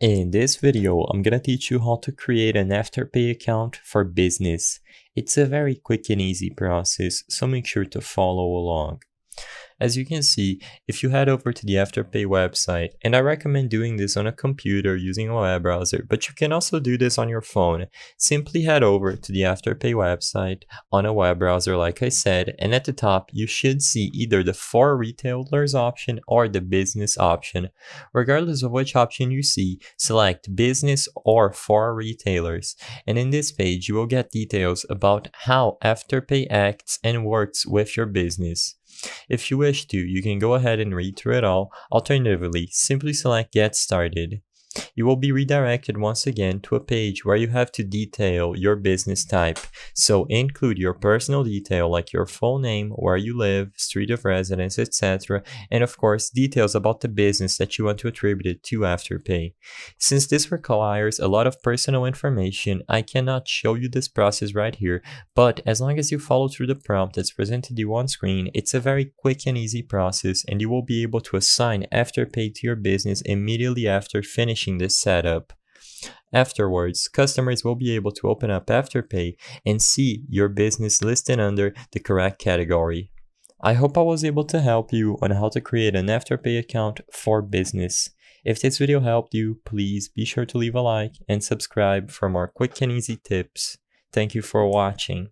In this video, I'm gonna teach you how to create an Afterpay account for business. It's a very quick and easy process, so make sure to follow along. As you can see, if you head over to the Afterpay website, and I recommend doing this on a computer using a web browser, but you can also do this on your phone. Simply head over to the Afterpay website on a web browser like I said, and at the top you should see either the for retailers option or the business option. Regardless of which option you see, select business or for retailers, and in this page you will get details about how Afterpay acts and works with your business. If you wish to, you can go ahead and read through it all. Alternatively, simply select Get Started. You will be redirected once again to a page where you have to detail your business type. So include your personal detail like your full name, where you live, street of residence, etc. And of course, details about the business that you want to attribute it to Afterpay. Since this requires a lot of personal information, I cannot show you this process right here, but as long as you follow through the prompt that's presented to you on screen, it's a very quick and easy process, and you will be able to assign Afterpay to your business immediately after finishing this setup. Afterwards, customers will be able to open up Afterpay and see your business listed under the correct category. I hope I was able to help you on how to create an Afterpay account for business. If this video helped you, please be sure to leave a like and subscribe for more quick and easy tips. Thank you for watching.